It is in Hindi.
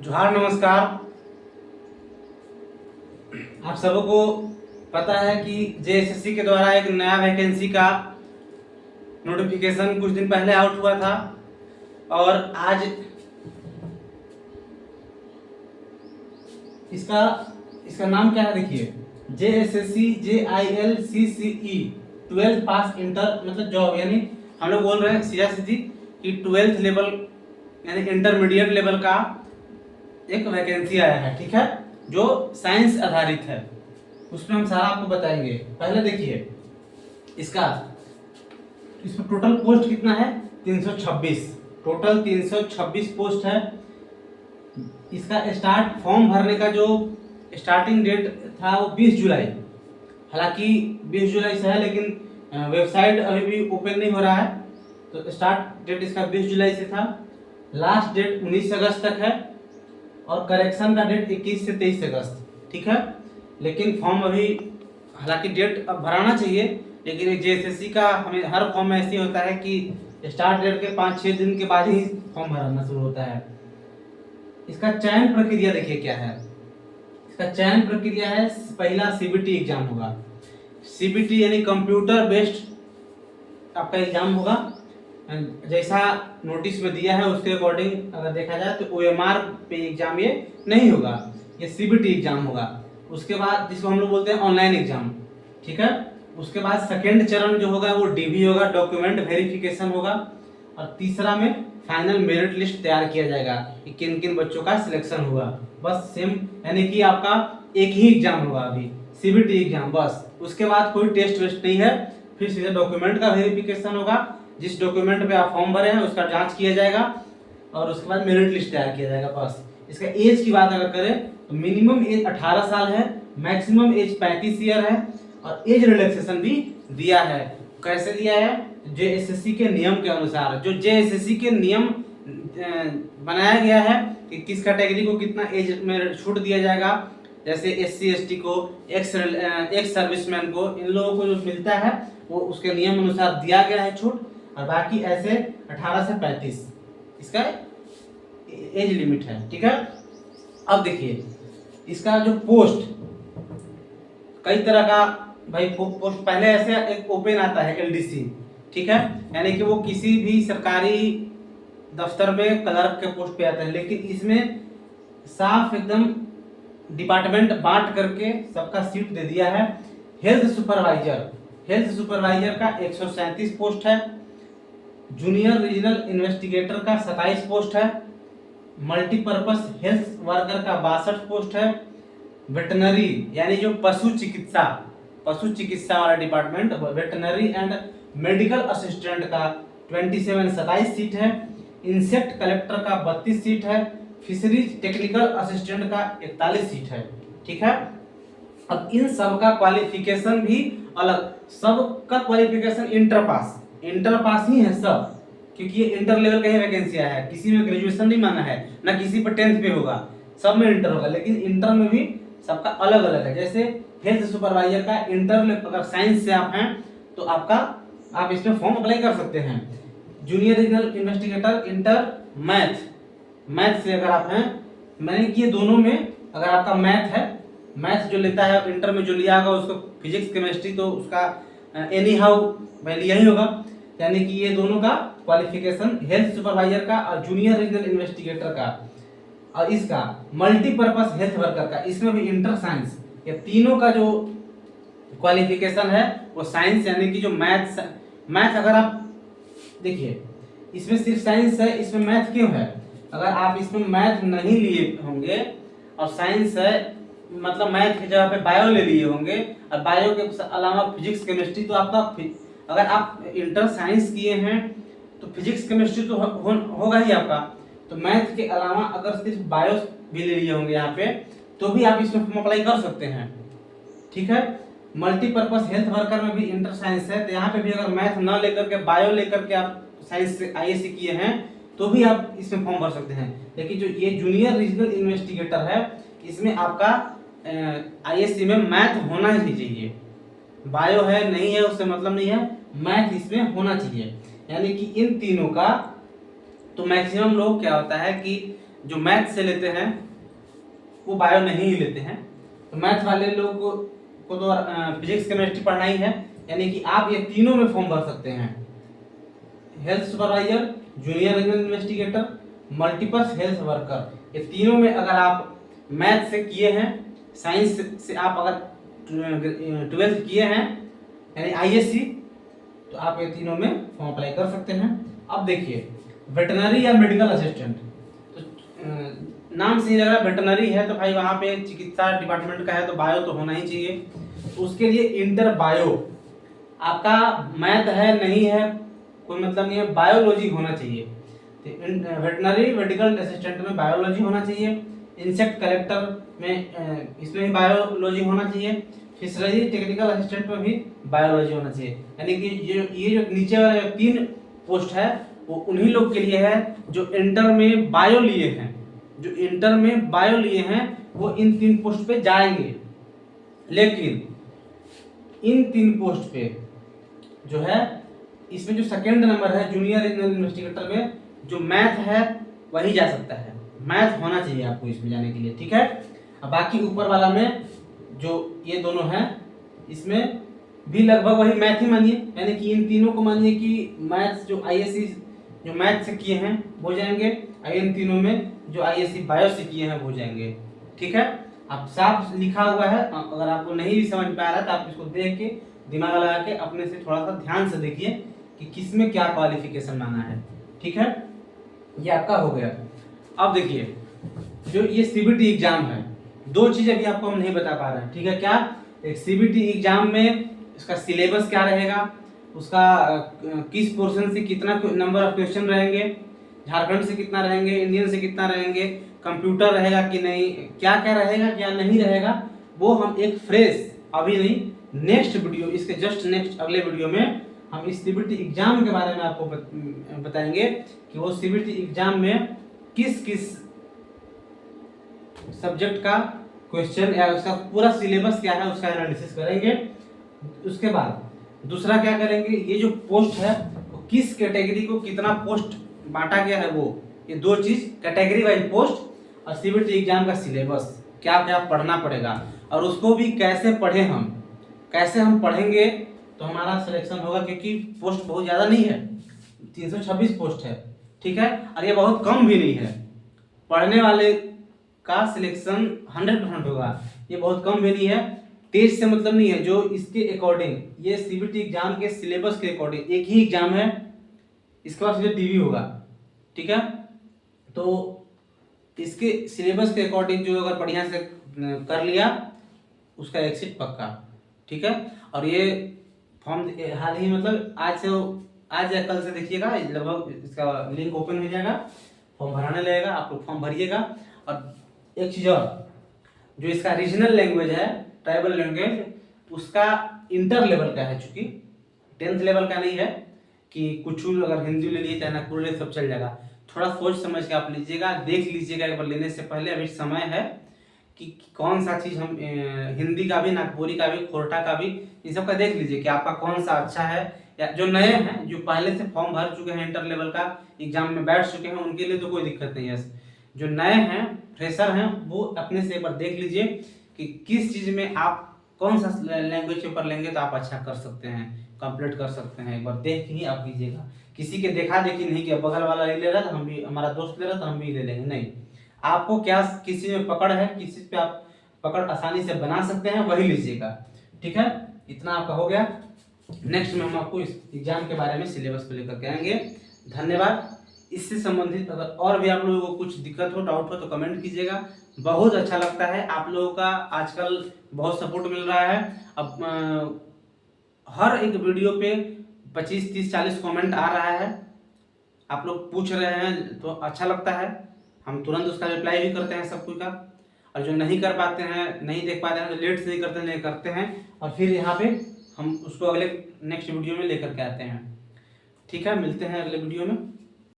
जोहार, नमस्कार। आप सबों को पता है कि जेएसएससी के द्वारा एक नया वैकेंसी का नोटिफिकेशन कुछ दिन पहले आउट हुआ था और आज इसका इसका नाम क्या है, देखिए, जेएसएससी JILCCE 12 पास इंटर मतलब जॉब, यानी हम लोग बोल रहे हैं सीधा सीधी कि 12th लेवल यानी इंटरमीडिएट लेवल का एक वैकेंसी आया है। ठीक है, जो साइंस आधारित है, उसमें हम सारा आपको बताएंगे। पहले देखिए इसमें टोटल पोस्ट कितना है, 326। टोटल 326 पोस्ट है। इसका फॉर्म भरने का जो स्टार्टिंग डेट था वो 20 जुलाई। हालांकि 20 जुलाई से है, लेकिन वेबसाइट अभी भी ओपन नहीं हो रहा है, तो स्टार्ट डेट इसका 20 जुलाई से था। लास्ट डेट 19 अगस्त तक है और करेक्शन का डेट 21 से 23 अगस्त। ठीक है, लेकिन फॉर्म अभी, हालांकि डेट अब भराना चाहिए, लेकिन जेएसएससी का हमें हर फॉर्म में ऐसे होता है कि स्टार्ट डेट के 5-6 दिन के बाद ही फॉर्म भरना शुरू होता है। इसका चयन प्रक्रिया देखिए क्या है। इसका चयन प्रक्रिया है, पहला सीबीटी एग्जाम होगा। सीबीटी यानी कंप्यूटर बेस्ड आपका एग्जाम होगा। जैसा नोटिस में दिया है उसके अकॉर्डिंग अगर देखा जाए तो OMR पे एग्जाम ये नहीं होगा, ये सीबीटी एग्जाम होगा। उसके बाद जिसको हम लोग बोलते हैं ऑनलाइन एग्जाम। ठीक है, उसके बाद सेकेंड चरण जो होगा वो DV होगा, डॉक्यूमेंट वेरिफिकेशन होगा। और तीसरा में फाइनल मेरिट लिस्ट तैयार किया जाएगा कि किन किन बच्चों का सिलेक्शन हुआ। बस सेम, यानी कि आपका एक ही एग्जाम होगा अभी, सीबीटी एग्जाम बस। उसके बाद कोई टेस्ट वेस्ट नहीं है, फिर सीधे डॉक्यूमेंट का वेरिफिकेशन होगा। जिस डॉक्यूमेंट पे आप फॉर्म भरे हैं उसका जांच किया जाएगा और उसके बाद मेरिट लिस्ट तैयार किया जाएगा बस। इसका एज की बात अगर करें तो मिनिमम एज 18 साल है, मैक्सिमम एज 35 ईयर है और एज रिलैक्सेशन भी दिया है। कैसे दिया है? जेएसएससी के नियम के अनुसार। जो जेएसएससी के नियम बनाया गया है कि किस कैटेगरी को कितना एज में छूट दिया जाएगा, जैसे SC ST को, एक्स सर्विसमैन को, इन लोगों को जो मिलता है वो उसके नियम अनुसार दिया गया है छूट। और बाकी ऐसे 18 से 35 इसका एज लिमिट है। ठीक है, अब देखिए इसका जो पोस्ट, कई तरह का भाई पोस्ट, पहले ऐसे एक ओपन आता है LDC। ठीक है, यानी कि वो किसी भी सरकारी दफ्तर में क्लर्क के पोस्ट पे आता है, लेकिन इसमें साफ एकदम डिपार्टमेंट बांट करके सबका सीट दे दिया है। हेल्थ सुपरवाइजर का 137 पोस्ट है। जूनियर रीजनल इन्वेस्टिगेटर का 27 पोस्ट है। मल्टीपर्पस हेल्थ वर्कर का 62 पोस्ट है। वेटनरी यानी जो पशु चिकित्सा वाला department, veterinary and medical assistant का 27 सीट है। इंसेक्ट कलेक्टर का 32 सीट है। फिशरीज टेक्निकल असिस्टेंट का 41 सीट है। ठीक है, अब इन सब का क्वालिफिकेशन भी अलग, सबका क्वालिफिकेशन इंटर पास ही है सब, क्योंकि ये इंटर लेवल का ही वैकेंसी आया है। किसी में ग्रेजुएशन नहीं मांगा है, ना किसी पर 10th पे होगा, सब में इंटर होगा। लेकिन इंटर में भी सबका अलग अलग है। जैसे हेल्थ सुपरवाइजर का इंटर, अगर साइंस से आप हैं तो आप इसमें फॉर्म अप्लाई कर सकते हैं। Junior regional investigator inter math से अगर आप हैं, मैंने कि ये दोनों में अगर आपका मैथ जो लेता है इंटर में, जो लिया होगा उसको फिजिक्स केमिस्ट्री, तो उसका एनी हाउ वैल्यू यही होगा। यानी कि ये दोनों का क्वालिफिकेशन, हेल्थ सुपरवाइजर का और जूनियर रीजनल इन्वेस्टिगेटर का और इसका मल्टीपर्पस हेल्थ वर्कर का, इसमें भी इंटर साइंस, ये तीनों का जो क्वालिफिकेशन है वो साइंस, यानी कि जो मैथ अगर आप देखिए इसमें सिर्फ साइंस है, इसमें मैथ क्यों है? अगर आप इसमें मैथ नहीं लिए होंगे और साइंस है, मतलब मैथ की जगह पे बायो ले लिए होंगे और बायो के अलावा फिजिक्स केमिस्ट्री, तो आपका अगर आप इंटर साइंस किए हैं तो फिजिक्स केमिस्ट्री तो होगा ही आपका। तो मैथ के अलावा अगर सिर्फ बायो भी ले लिए होंगे यहाँ पे, तो भी आप इसमें फॉर्म अप्लाई कर सकते हैं। ठीक है, मल्टीपर्पस हेल्थ वर्कर में भी इंटर साइंस है, तो यहाँ पे भी अगर मैथ ना लेकर के बायो लेकर के आप साइंस से ISC किए हैं तो भी आप इसमें फॉर्म भर सकते हैं। लेकिन जो ये जूनियर रीजनल इन्वेस्टिगेटर है, इसमें आपका ISC में मैथ होना ही चाहिए। बायो है नहीं है उससे मतलब नहीं है, मैथ इसमें होना चाहिए। यानी कि इन तीनों का, तो मैक्सिमम लोग क्या होता है कि जो मैथ से लेते हैं वो बायो नहीं ही लेते हैं। तो मैथ वाले लोग को तो फिजिक्स केमिस्ट्री पढ़ना ही है, यानी कि आप ये तीनों में फॉर्म भर सकते हैं। Health supervisor, junior regional investigator, multipurpose health worker, ये तीनों में अगर आप मैथ से किए हैं, साइंस से आप अगर 12th किए हैं यानी आईएससी, तो आप ये तीनों में फॉर्म अप्लाई कर सकते हैं। अब देखिए वेटनरी या मेडिकल असिस्टेंट, तो नाम से ही लग रहा है वेटनरी है, तो भाई वहाँ पे चिकित्सा डिपार्टमेंट का है तो बायो तो होना ही चाहिए। तो उसके लिए इंटर बायो, आपका मैथ है नहीं है कोई मतलब नहीं है, बायोलॉजी होना चाहिए। तो वेटनरी मेडिकल असिस्टेंट में बायोलॉजी होना चाहिए, इंसेक्ट कलेक्टर में इसमें भी बायोलॉजी होना चाहिए, फिशरी टेक्निकल असिस्टेंट में भी बायोलॉजी होना चाहिए। यानी कि ये जो नीचे वाले 3 पोस्ट है वो उन्हीं लोग के लिए है जो इंटर में बायो लिए हैं। जो इंटर में बायो लिए हैं वो इन 3 पोस्ट पे जाएंगे, लेकिन इन 3 पोस्ट पे जो है इसमें जो सेकंड नंबर है जूनियर रीजनल इन्वेस्टिगेटर में जो मैथ है वही जा सकता है, मैथ होना चाहिए आपको इसमें जाने के लिए, ठीक है। अब बाकी ऊपर वाला में जो ये दोनों हैं इसमें भी लगभग वही मैथ ही मानिए, यानी कि इन तीनों को मानिए कि मैथ्स जो आईएससी जो मैथ से किए हैं हो जाएंगे, और इन तीनों में जो आईएससी बायो से किए हैं हो जाएंगे, ठीक है। अब साफ लिखा हुआ है, अगर आपको नहीं भी समझ में आ रहा है तो आप इसको देख के दिमाग लगा के अपने से थोड़ा सा ध्यान से देखिए कि किस में क्या क्वालिफिकेशन मांगा है, ठीक है। ये आपका हो गया। अब देखिए जो ये सीबीटी एग्जाम है, 2 चीज अभी आपको हम नहीं बता पा रहे हैं, ठीक है। क्या, एक सीबीटी एग्जाम में इसका सिलेबस क्या रहेगा, उसका किस पोर्शन से कितना नंबर ऑफ क्वेश्चन रहेंगे, झारखंड से कितना रहेंगे, इंडियन से कितना रहेंगे, कंप्यूटर रहेगा कि नहीं, क्या क्या रहेगा क्या नहीं रहेगा, वो हम एक फ्रेश अभी नहीं नेक्स्ट वीडियो, इसके जस्ट नेक्स्ट अगले वीडियो में हम इस सीबीटी एग्जाम के बारे में आपको बताएंगे कि वो सीबीटी एग्जाम में किस किस सब्जेक्ट का क्वेश्चन या उसका पूरा सिलेबस क्या है उसका एनालिसिस करेंगे। उसके बाद दूसरा क्या करेंगे, ये जो पोस्ट है वो किस कैटेगरी को कितना पोस्ट बांटा गया है, वो ये 2 चीज, कैटेगरी वाइज पोस्ट और सीबीटी एग्जाम का सिलेबस क्या क्या पढ़ना पड़ेगा, और उसको भी कैसे पढ़े हम, कैसे हम पढ़ेंगे तो हमारा सिलेक्शन होगा, क्योंकि पोस्ट बहुत ज़्यादा नहीं है, 326 पोस्ट है, ठीक है। और ये बहुत कम भी नहीं है, पढ़ने वाले का सिलेक्शन 100% होगा, ये बहुत कम भी नहीं है। तेज से मतलब नहीं है, जो इसके अकॉर्डिंग, ये सीबीटी एग्जाम के सिलेबस के अकॉर्डिंग, एक ही एग्जाम है, इसके बाद सीधे टीवी होगा, ठीक है। तो इसके सिलेबस के अकॉर्डिंग जो अगर बढ़िया से कर लिया उसका एग्जिट पक्का, ठीक है। और ये फॉर्म हाल ही मतलब आज या कल से देखिएगा, लगभग इसका लिंक ओपन हो जाएगा, फॉर्म भराने लगेगा, आप लोग फॉर्म भरिएगा। और एक चीज़ और, जो इसका रीजनल लैंग्वेज है, ट्राइबल लैंग्वेज, उसका इंटर लेवल का है, चूंकि 10th लेवल का नहीं है कि कुछ अगर हिंदी ले लिए चाहे नागपुर ले सब चल जाएगा। थोड़ा सोच समझ के आप लीजिएगा, देख लीजिएगा एक बार लेने से पहले, अभी समय है कि कौन सा चीज़ हम हिंदी का भी, नागपुरी का भी, खोरठा का भी, इन सब का देख लीजिए कि आपका कौन सा अच्छा है। या जो नए हैं, जो पहले से फॉर्म भर चुके हैं, इंटर लेवल का एग्जाम में बैठ चुके हैं, उनके लिए तो कोई दिक्कत नहीं है। जो नए हैं, फ्रेशर हैं, वो अपने से एक बार देख लीजिए कि किस चीज़ में आप कौन सा लैंग्वेज पेपर लेंगे तो आप अच्छा कर सकते हैं, कंप्लीट कर सकते हैं, एक बार देख ही आप लीजिएगा। किसी के देखा देखी नहीं कि बगल वाला ले रहा था हम भी, हमारा दोस्त ले रहा था हम भी ले लेंगे, नहीं। आपको क्या किसी में पकड़ है, किस चीज़ पे आप पकड़ आसानी से बना सकते हैं, वही लीजिएगा, ठीक है। इतना आपका हो गया। नेक्स्ट में हम आपको इस एग्जाम के बारे में सिलेबस को लेकर के आएंगे। धन्यवाद। इससे संबंधित अगर और भी आप लोगों को कुछ दिक्कत हो, डाउट हो तो कमेंट कीजिएगा। बहुत अच्छा लगता है, आप लोगों का आजकल बहुत सपोर्ट मिल रहा है। अब हर एक वीडियो पे 25, 30, 40 कमेंट आ रहा है, आप लोग पूछ रहे हैं तो अच्छा लगता है, हम तुरंत उसका रिप्लाई भी करते हैं सब कुछ का। और जो नहीं कर पाते हैं, नहीं देख पाते हैं, तो लेट से नहीं करते, नहीं करते हैं, और फिर यहाँ पे हम उसको अगले नेक्स्ट वीडियो में लेकर के आते हैं, ठीक है। मिलते हैं अगले वीडियो में।